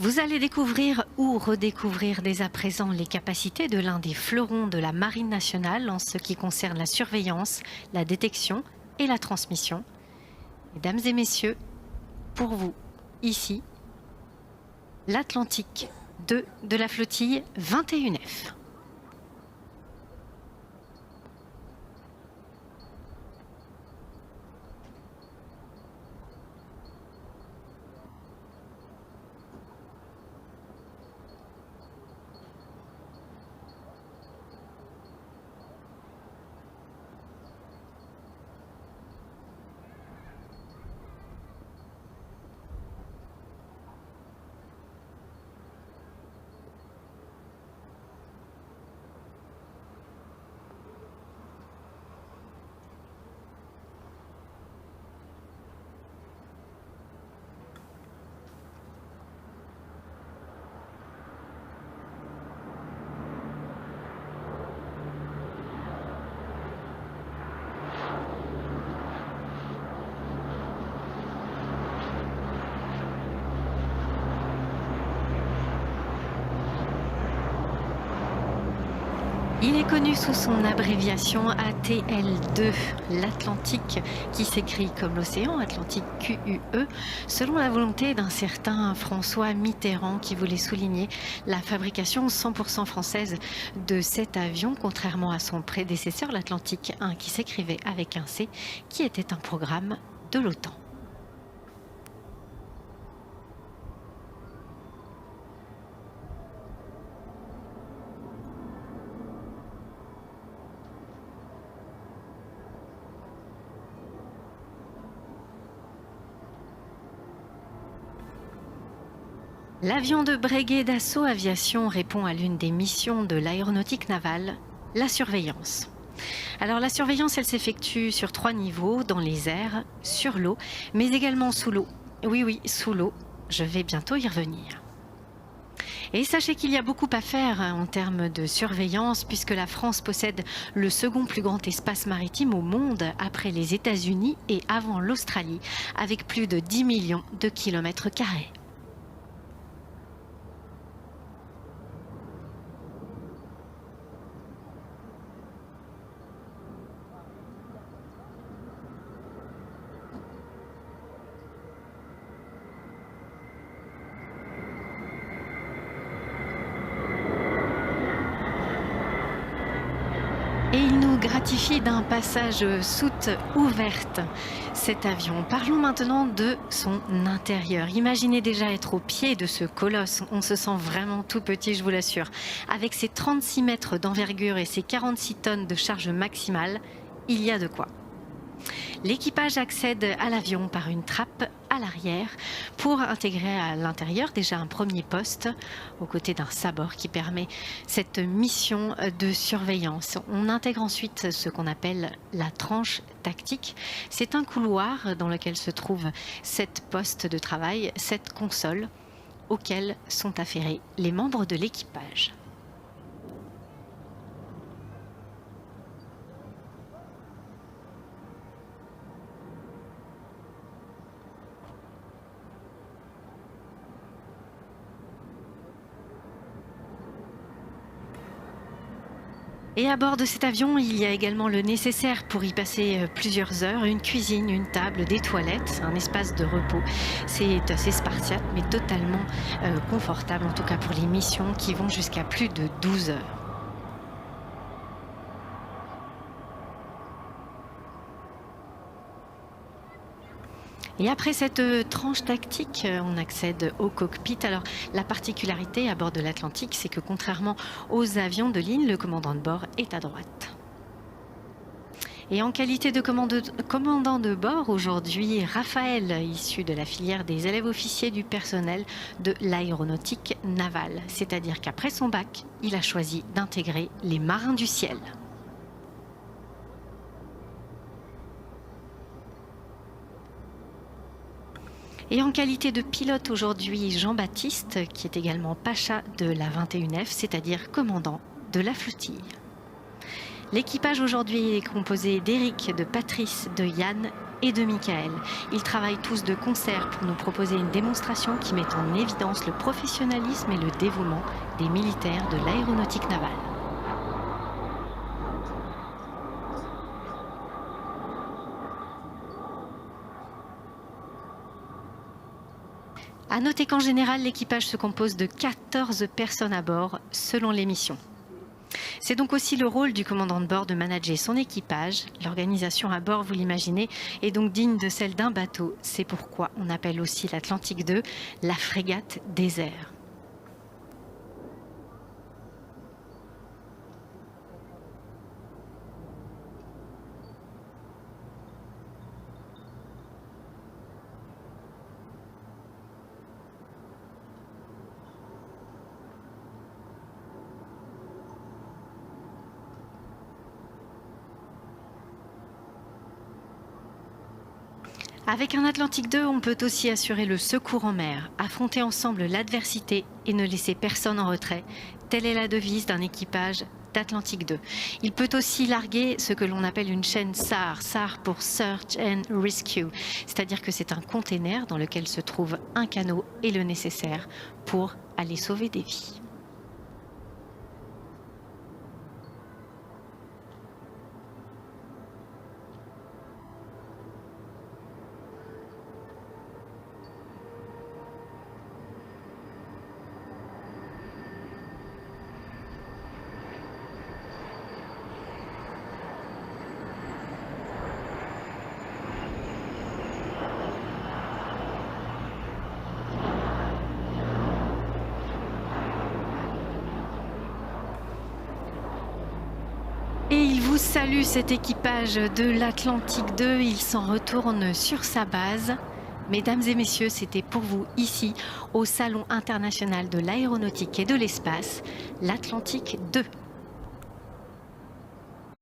Vous allez découvrir ou redécouvrir dès à présent les capacités de l'un des fleurons de la Marine nationale en ce qui concerne la surveillance, la détection et la transmission. Mesdames et messieurs, pour vous, ici, l'Atlantique 2 de la flottille 21F. Il est connu sous son abréviation ATL2, l'Atlantique, qui s'écrit comme l'océan Atlantique QUE, selon la volonté d'un certain François Mitterrand qui voulait souligner la fabrication 100% française de cet avion, contrairement à son prédécesseur, l'Atlantique 1, qui s'écrivait avec un C, qui était un programme de l'OTAN. L'avion de Breguet d'Assaut Aviation répond à l'une des missions de l'aéronautique navale, la surveillance. Alors la surveillance, elle s'effectue sur 3 niveaux, dans les airs, sur l'eau, mais également sous l'eau. Oui, sous l'eau, je vais bientôt y revenir. Et sachez qu'il y a beaucoup à faire en termes de surveillance, puisque la France possède le second plus grand espace maritime au monde, après les États-Unis et avant l'Australie, avec plus de 10 millions de kilomètres carrés. Et il nous gratifie d'un passage soute ouverte, cet avion. Parlons maintenant de son intérieur. Imaginez déjà être au pied de ce colosse. On se sent vraiment tout petit, je vous l'assure. Avec ses 36 mètres d'envergure et ses 46 tonnes de charge maximale, il y a de quoi. L'équipage accède à l'avion par une trappe à l'arrière pour intégrer à l'intérieur déjà un premier poste aux côtés d'un sabord qui permet cette mission de surveillance. On intègre ensuite ce qu'on appelle la tranche tactique. C'est un couloir dans lequel se trouve 7 postes de travail, 7 consoles auxquelles sont affairés les membres de l'équipage. Et à bord de cet avion, il y a également le nécessaire pour y passer plusieurs heures, une cuisine, une table, des toilettes, un espace de repos. C'est assez spartiate, mais totalement confortable, en tout cas pour les missions qui vont jusqu'à plus de 12 heures. Et après cette tranche tactique, on accède au cockpit. Alors, la particularité à bord de l'Atlantique, c'est que contrairement aux avions de ligne, le commandant de bord est à droite. Et en qualité de commandant de bord, aujourd'hui, Raphaël, issu de la filière des élèves officiers du personnel de l'aéronautique navale. C'est-à-dire qu'après son bac, il a choisi d'intégrer les marins du ciel. Et en qualité de pilote aujourd'hui, Jean-Baptiste, qui est également pacha de la 21F, c'est-à-dire commandant de la flottille. L'équipage aujourd'hui est composé d'Éric, de Patrice, de Yann et de Michael. Ils travaillent tous de concert pour nous proposer une démonstration qui met en évidence le professionnalisme et le dévouement des militaires de l'aéronautique navale. À noter qu'en général, l'équipage se compose de 14 personnes à bord, selon les missions. C'est donc aussi le rôle du commandant de bord de manager son équipage. L'organisation à bord, vous l'imaginez, est donc digne de celle d'un bateau. C'est pourquoi on appelle aussi l'Atlantique 2 la frégate des airs. Avec un Atlantique 2, on peut aussi assurer le secours en mer, affronter ensemble l'adversité et ne laisser personne en retrait. Telle est la devise d'un équipage d'Atlantique 2. Il peut aussi larguer ce que l'on appelle une chaîne SAR, SAR pour Search and Rescue, c'est-à-dire que c'est un container dans lequel se trouve un canot et le nécessaire pour aller sauver des vies. Et il vous salue, cet équipage de l'Atlantique 2. Il s'en retourne sur sa base. Mesdames et messieurs, c'était pour vous ici au Salon international de l'aéronautique et de l'espace, l'Atlantique 2.